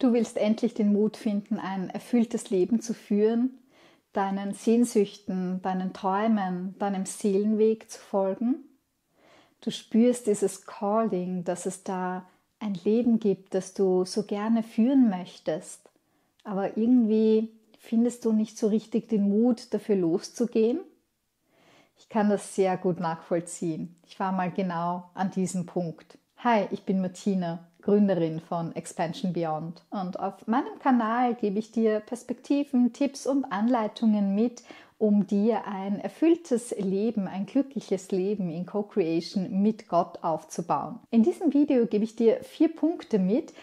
Du willst endlich den Mut finden, ein erfülltes Leben zu führen, deinen Sehnsüchten, deinen Träumen, deinem Seelenweg zu folgen. Du spürst dieses Calling, dass es da ein Leben gibt, das du so gerne führen möchtest, aber irgendwie findest du nicht so richtig den Mut, dafür loszugehen. Ich kann das sehr gut nachvollziehen. Ich war mal genau an diesem Punkt. Hi, ich bin Martina, Gründerin von Expansion Beyond, und auf meinem Kanal gebe ich dir Perspektiven, Tipps und Anleitungen mit, um dir ein erfülltes Leben, ein glückliches Leben in Co-Creation mit Gott aufzubauen. In diesem Video gebe ich dir 4 Punkte mit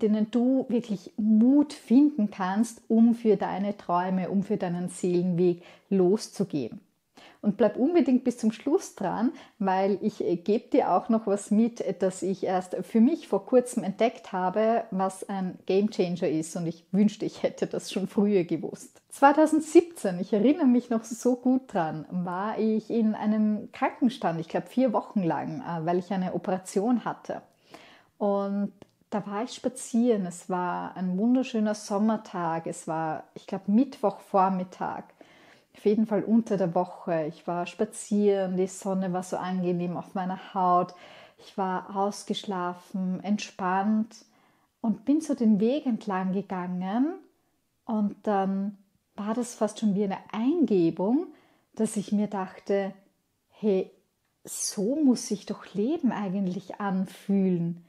denen du wirklich Mut finden kannst, um für deine Träume, um für deinen Seelenweg loszugehen. Und bleib unbedingt bis zum Schluss dran, weil ich gebe dir auch noch was mit, das ich erst für mich vor kurzem entdeckt habe, was ein Gamechanger ist, und ich wünschte, ich hätte das schon früher gewusst. 2017, ich erinnere mich noch so gut dran, war ich in einem Krankenstand, ich glaube 4 Wochen lang, weil ich eine Operation hatte. Und da war ich spazieren, es war ein wunderschöner Sommertag, es war, ich glaube, Mittwochvormittag. Auf jeden Fall unter der Woche. Ich war spazieren, die Sonne war so angenehm auf meiner Haut. Ich war ausgeschlafen, entspannt und bin so den Weg entlang gegangen. Und dann war das fast schon wie eine Eingebung, dass ich mir dachte, hey, so muss sich doch Leben eigentlich anfühlen.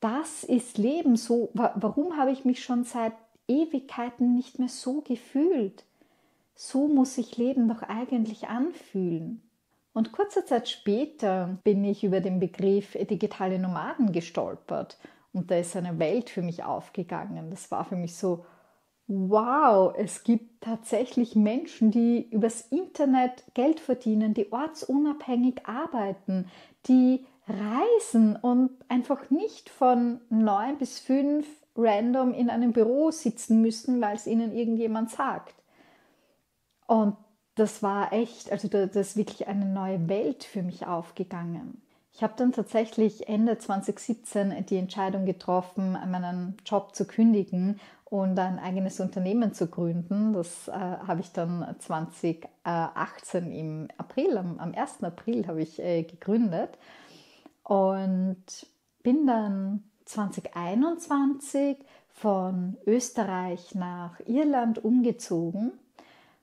Das ist Leben. So, warum habe ich mich schon seit Ewigkeiten nicht mehr so gefühlt? So muss sich Leben doch eigentlich anfühlen. Und kurze Zeit später bin ich über den Begriff digitale Nomaden gestolpert. Und da ist eine Welt für mich aufgegangen. Das war für mich so, wow, es gibt tatsächlich Menschen, die übers Internet Geld verdienen, die ortsunabhängig arbeiten, die reisen und einfach nicht von 9 bis 5 random in einem Büro sitzen müssen, weil es ihnen irgendjemand sagt. Und das war echt, also da ist wirklich eine neue Welt für mich aufgegangen. Ich habe dann tatsächlich Ende 2017 die Entscheidung getroffen, meinen Job zu kündigen und ein eigenes Unternehmen zu gründen. Das habe ich dann 2018 im April, am 1. April habe ich gegründet, und bin dann 2021 von Österreich nach Irland umgezogen.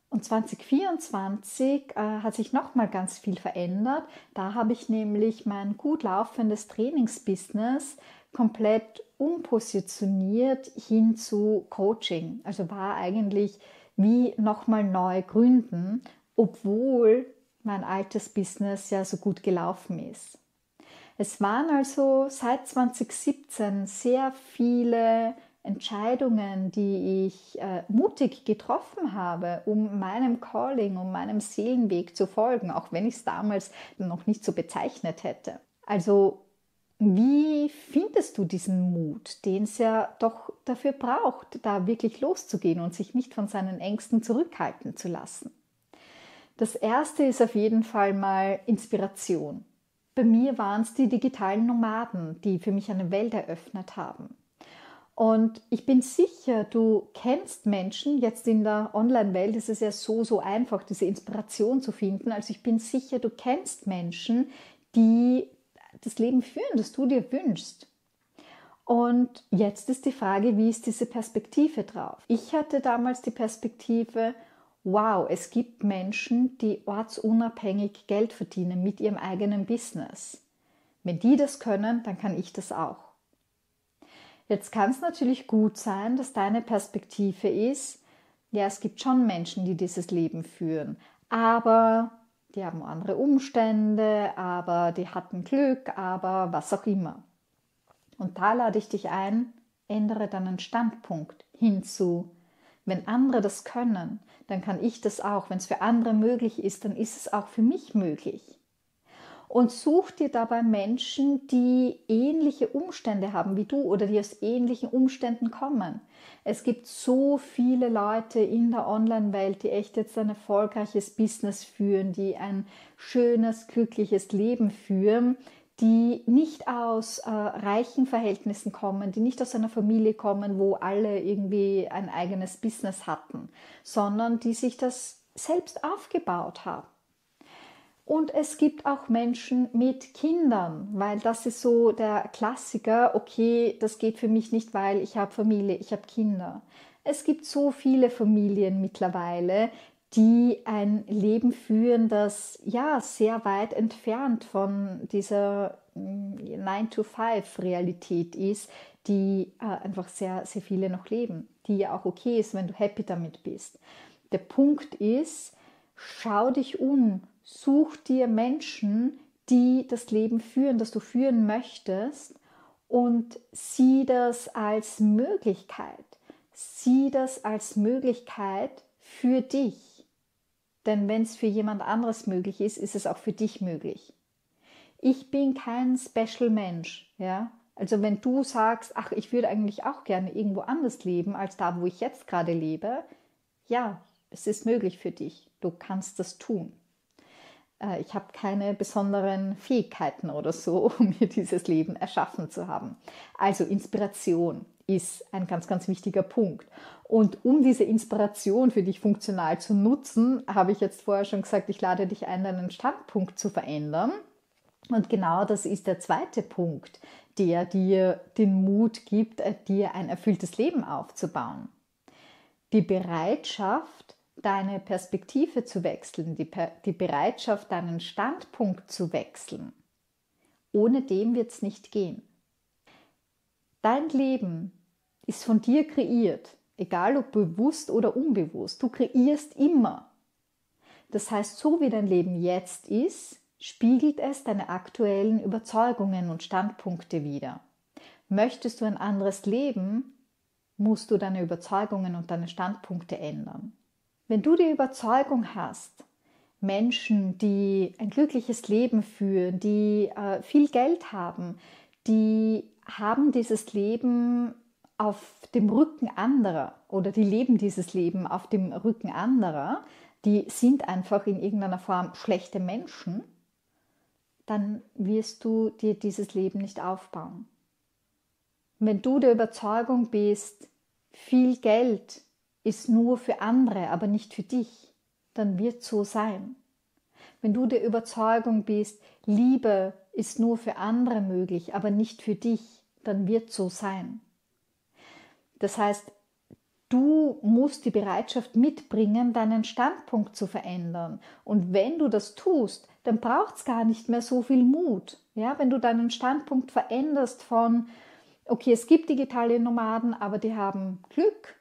Und 2024 hat sich nochmal ganz viel verändert. Da habe ich nämlich mein gut laufendes Trainingsbusiness komplett umpositioniert hin zu Coaching. Also war eigentlich wie nochmal neu gründen, obwohl mein altes Business ja so gut gelaufen ist. Es waren also seit 2017 sehr viele Entscheidungen, die ich mutig getroffen habe, um meinem Calling, um meinem Seelenweg zu folgen, auch wenn ich es damals noch nicht so bezeichnet hätte. Also wie findest du diesen Mut, den es ja doch dafür braucht, da wirklich loszugehen und sich nicht von seinen Ängsten zurückhalten zu lassen? Das erste ist auf jeden Fall mal Inspiration. Bei mir waren es die digitalen Nomaden, die für mich eine Welt eröffnet haben. Und ich bin sicher, du kennst Menschen, jetzt in der Online-Welt ist es ja so einfach, diese Inspiration zu finden. Also ich bin sicher, du kennst Menschen, die das Leben führen, das du dir wünschst. Und jetzt ist die Frage, wie ist diese Perspektive drauf? Ich hatte damals die Perspektive, wow, es gibt Menschen, die ortsunabhängig Geld verdienen mit ihrem eigenen Business. Wenn die das können, dann kann ich das auch. Jetzt kann es natürlich gut sein, dass deine Perspektive ist, ja, es gibt schon Menschen, die dieses Leben führen, aber die haben andere Umstände, aber die hatten Glück, aber was auch immer. Und da lade ich dich ein, ändere deinen Standpunkt hinzu. Wenn andere das können, dann kann ich das auch. Wenn es für andere möglich ist, dann ist es auch für mich möglich. Und such dir dabei Menschen, die ähnliche Umstände haben wie du oder die aus ähnlichen Umständen kommen. Es gibt so viele Leute in der Online-Welt, die echt jetzt ein erfolgreiches Business führen, die ein schönes, glückliches Leben führen, die nicht aus reichen Verhältnissen kommen, die nicht aus einer Familie kommen, wo alle irgendwie ein eigenes Business hatten, sondern die sich das selbst aufgebaut haben. Und es gibt auch Menschen mit Kindern, weil das ist so der Klassiker, okay, das geht für mich nicht, weil ich habe Familie, ich habe Kinder. Es gibt so viele Familien mittlerweile, die ein Leben führen, das ja sehr weit entfernt von dieser 9-to-5-Realität ist, die einfach sehr, sehr viele noch leben, die ja auch okay ist, wenn du happy damit bist. Der Punkt ist, schau dich um, such dir Menschen, die das Leben führen, das du führen möchtest, und sieh das als Möglichkeit. Sieh das als Möglichkeit für dich. Denn wenn es für jemand anderes möglich ist, ist es auch für dich möglich. Ich bin kein Special Mensch, ja. Also wenn du sagst, ach, ich würde eigentlich auch gerne irgendwo anders leben, als da, wo ich jetzt gerade lebe, ja, es ist möglich für dich. Du kannst das tun. Ich habe keine besonderen Fähigkeiten oder so, um mir dieses Leben erschaffen zu haben. Also Inspiration ist ein ganz, ganz wichtiger Punkt. Und um diese Inspiration für dich funktional zu nutzen, habe ich jetzt vorher schon gesagt, ich lade dich ein, deinen Standpunkt zu verändern. Und genau das ist der zweite Punkt, der dir den Mut gibt, dir ein erfülltes Leben aufzubauen. Die Bereitschaft, deine Perspektive zu wechseln, die Bereitschaft, deinen Standpunkt zu wechseln. Ohne dem wird es nicht gehen. Dein Leben ist von dir kreiert, egal ob bewusst oder unbewusst. Du kreierst immer. Das heißt, so wie dein Leben jetzt ist, spiegelt es deine aktuellen Überzeugungen und Standpunkte wider. Möchtest du ein anderes Leben, musst du deine Überzeugungen und deine Standpunkte ändern. Wenn du die Überzeugung hast, Menschen, die ein glückliches Leben führen, die viel Geld haben, die haben dieses Leben auf dem Rücken anderer oder die leben dieses Leben auf dem Rücken anderer, die sind einfach in irgendeiner Form schlechte Menschen, dann wirst du dir dieses Leben nicht aufbauen. Wenn du der Überzeugung bist, viel Geld ist nur für andere, aber nicht für dich, dann wird es so sein. Wenn du der Überzeugung bist, Liebe ist nur für andere möglich, aber nicht für dich, dann wird es so sein. Das heißt, du musst die Bereitschaft mitbringen, deinen Standpunkt zu verändern. Und wenn du das tust, dann braucht es gar nicht mehr so viel Mut. Ja, wenn du deinen Standpunkt veränderst von, okay, es gibt digitale Nomaden, aber die haben Glück.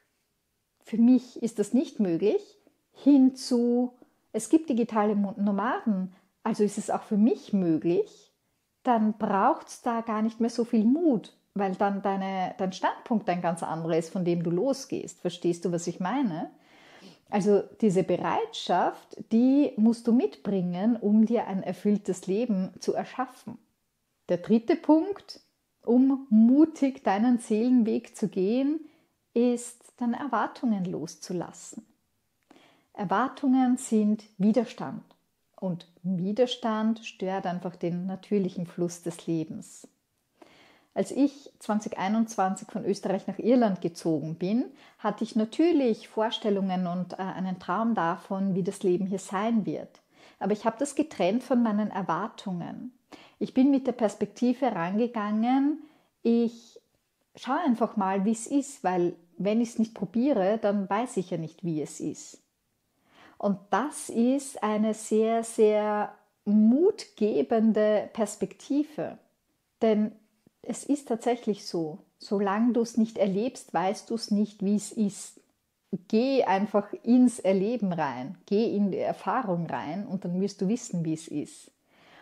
Für mich ist das nicht möglich. Hin zu, es gibt digitale Nomaden, also ist es auch für mich möglich. Dann braucht es da gar nicht mehr so viel Mut, weil dann dein Standpunkt ein ganz anderer ist, von dem du losgehst. Verstehst du, was ich meine? Also diese Bereitschaft, die musst du mitbringen, um dir ein erfülltes Leben zu erschaffen. Der dritte Punkt, um mutig deinen Seelenweg zu gehen, ist, deine Erwartungen loszulassen. Erwartungen sind Widerstand und Widerstand stört einfach den natürlichen Fluss des Lebens. Als ich 2021 von Österreich nach Irland gezogen bin, hatte ich natürlich Vorstellungen und einen Traum davon, wie das Leben hier sein wird. Aber ich habe das getrennt von meinen Erwartungen. Ich bin mit der Perspektive rangegangen, ich schaue einfach mal, wie es ist, weil wenn ich es nicht probiere, dann weiß ich ja nicht, wie es ist. Und das ist eine sehr, sehr mutgebende Perspektive. Denn es ist tatsächlich so, solange du es nicht erlebst, weißt du es nicht, wie es ist. Geh einfach ins Erleben rein, geh in die Erfahrung rein und dann wirst du wissen, wie es ist.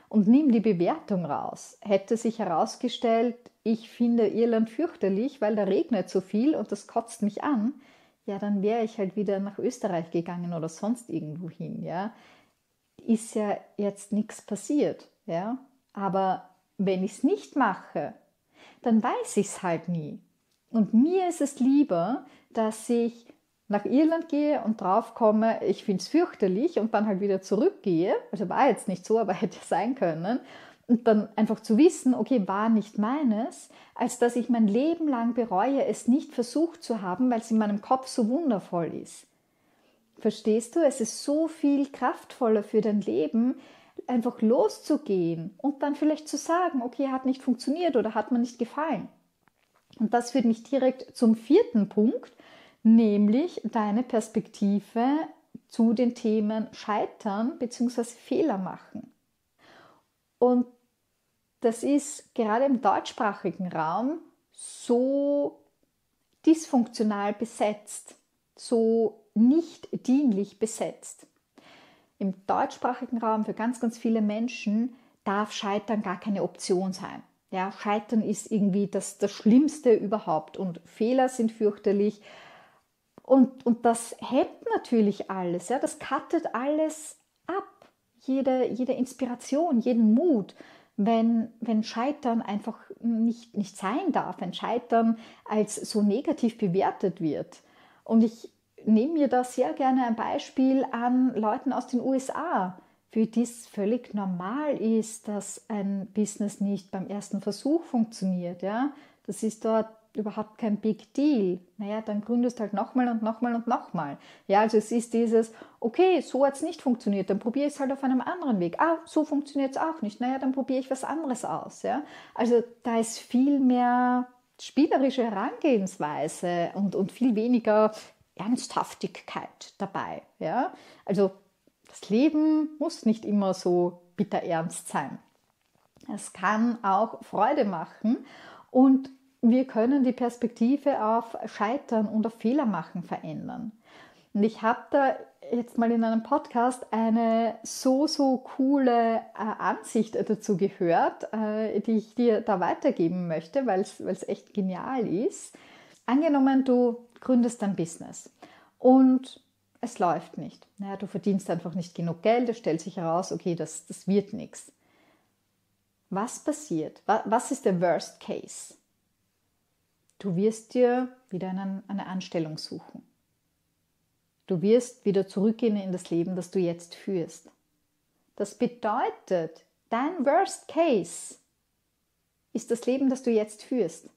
Und nimm die Bewertung raus. Hätte sich herausgestellt, ich finde Irland fürchterlich, weil da regnet so viel und das kotzt mich an, ja, dann wäre ich halt wieder nach Österreich gegangen oder sonst irgendwo hin, ja. Ist ja jetzt nichts passiert, ja. Aber wenn ich es nicht mache, dann weiß ich es halt nie. Und mir ist es lieber, dass ich nach Irland gehe und drauf komme, ich finde es fürchterlich und dann halt wieder zurückgehe. Also war jetzt nicht so, aber hätte sein können. und dann einfach zu wissen, okay, war nicht meines, als dass ich mein Leben lang bereue, es nicht versucht zu haben, weil es in meinem Kopf so wundervoll ist. Verstehst du? Es ist so viel kraftvoller für dein Leben, einfach loszugehen und dann vielleicht zu sagen, okay, hat nicht funktioniert oder hat mir nicht gefallen. Und das führt mich direkt zum 4. Punkt, nämlich deine Perspektive zu den Themen Scheitern bzw. Fehler machen. Und das ist gerade im deutschsprachigen Raum so dysfunktional besetzt, so nicht dienlich besetzt. Im deutschsprachigen Raum für ganz, ganz viele Menschen darf Scheitern gar keine Option sein. Ja, Scheitern ist irgendwie das Schlimmste überhaupt und Fehler sind fürchterlich. Und das hemmt natürlich alles, ja, das cuttet alles ab, jede Inspiration, jeden Mut, wenn Scheitern einfach nicht sein darf, wenn Scheitern als so negativ bewertet wird. Und ich nehme mir da sehr gerne ein Beispiel an Leuten aus den USA, für die es völlig normal ist, dass ein Business nicht beim ersten Versuch funktioniert. Ja? Das ist dort überhaupt kein Big Deal. Naja, dann gründest du halt nochmal und nochmal und nochmal. Ja, also es ist dieses, okay, so hat es nicht funktioniert, dann probiere ich es halt auf einem anderen Weg. Ah, so funktioniert es auch nicht. Naja, dann probiere ich was anderes aus. Ja? Also da ist viel mehr spielerische Herangehensweise und viel weniger Ernsthaftigkeit dabei. Ja? Also das Leben muss nicht immer so bitter ernst sein. Es kann auch Freude machen und wir können die Perspektive auf Scheitern und auf Fehler machen verändern. Und ich habe da jetzt mal in einem Podcast eine so coole Ansicht dazu gehört, die ich dir da weitergeben möchte, weil es echt genial ist. Angenommen, du gründest ein Business und es läuft nicht. Naja, du verdienst einfach nicht genug Geld, es stellt sich heraus, okay, das wird nichts. Was passiert? Was ist der Worst Case? Du wirst dir wieder eine Anstellung suchen. Du wirst wieder zurückgehen in das Leben, das du jetzt führst. Das bedeutet, dein Worst Case ist das Leben, das du jetzt führst.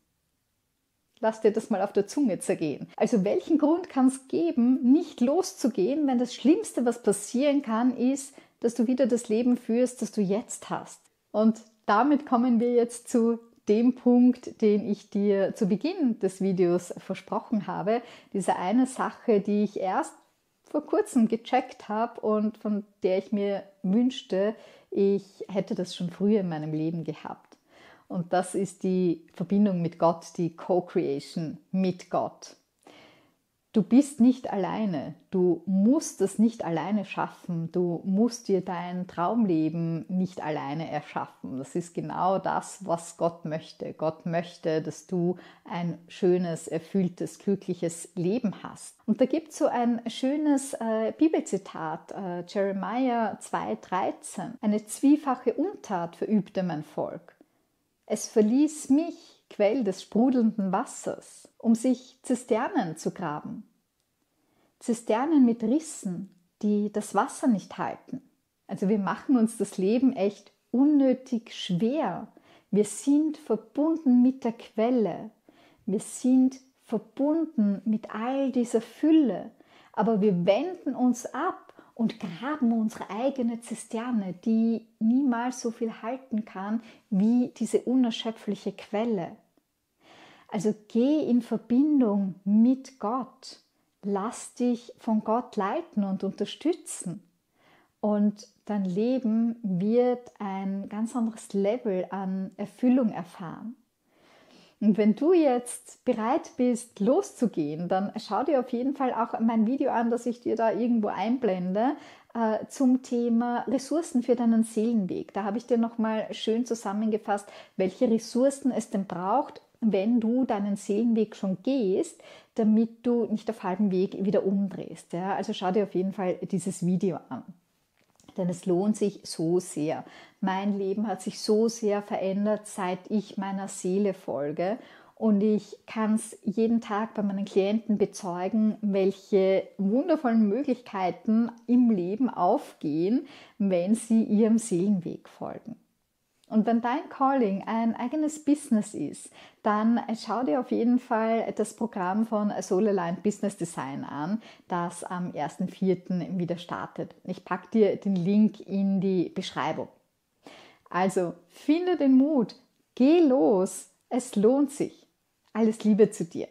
Lass dir das mal auf der Zunge zergehen. Also welchen Grund kann es geben, nicht loszugehen, wenn das Schlimmste, was passieren kann, ist, dass du wieder das Leben führst, das du jetzt hast? Und damit kommen wir jetzt zu dem Punkt, den ich dir zu Beginn des Videos versprochen habe. Diese eine Sache, die ich erst vor kurzem gecheckt habe und von der ich mir wünschte, ich hätte das schon früher in meinem Leben gehabt. Und das ist die Verbindung mit Gott, die Co-Creation mit Gott. Du bist nicht alleine, du musst es nicht alleine schaffen, du musst dir dein Traumleben nicht alleine erschaffen. Das ist genau das, was Gott möchte. Gott möchte, dass du ein schönes, erfülltes, glückliches Leben hast. Und da gibt es so ein schönes Bibelzitat, Jeremiah 2,13. Eine zwiefache Untat verübte mein Volk. Es verließ mich, Quell des sprudelnden Wassers, um sich Zisternen zu graben. Zisternen mit Rissen, die das Wasser nicht halten. Also wir machen uns das Leben echt unnötig schwer. Wir sind verbunden mit der Quelle. Wir sind verbunden mit all dieser Fülle. Aber wir wenden uns ab und graben unsere eigene Zisterne, die niemals so viel halten kann wie diese unerschöpfliche Quelle. Also geh in Verbindung mit Gott. Lass dich von Gott leiten und unterstützen. Und dein Leben wird ein ganz anderes Level an Erfüllung erfahren. Und wenn du jetzt bereit bist, loszugehen, dann schau dir auf jeden Fall auch mein Video an, das ich dir da irgendwo einblende, zum Thema Ressourcen für deinen Seelenweg. Da habe ich dir nochmal schön zusammengefasst, welche Ressourcen es denn braucht, wenn du deinen Seelenweg schon gehst, damit du nicht auf halbem Weg wieder umdrehst. Ja? Also schau dir auf jeden Fall dieses Video an. Denn es lohnt sich so sehr. Mein Leben hat sich so sehr verändert, seit ich meiner Seele folge. Und ich kann es jeden Tag bei meinen Klienten bezeugen, welche wundervollen Möglichkeiten im Leben aufgehen, wenn sie ihrem Seelenweg folgen. Und wenn dein Calling ein eigenes Business ist, dann schau dir auf jeden Fall das Programm von Soul Aligned Business Design an, das am 1.4. wieder startet. Ich packe dir den Link in die Beschreibung. Also finde den Mut, geh los, es lohnt sich. Alles Liebe zu dir.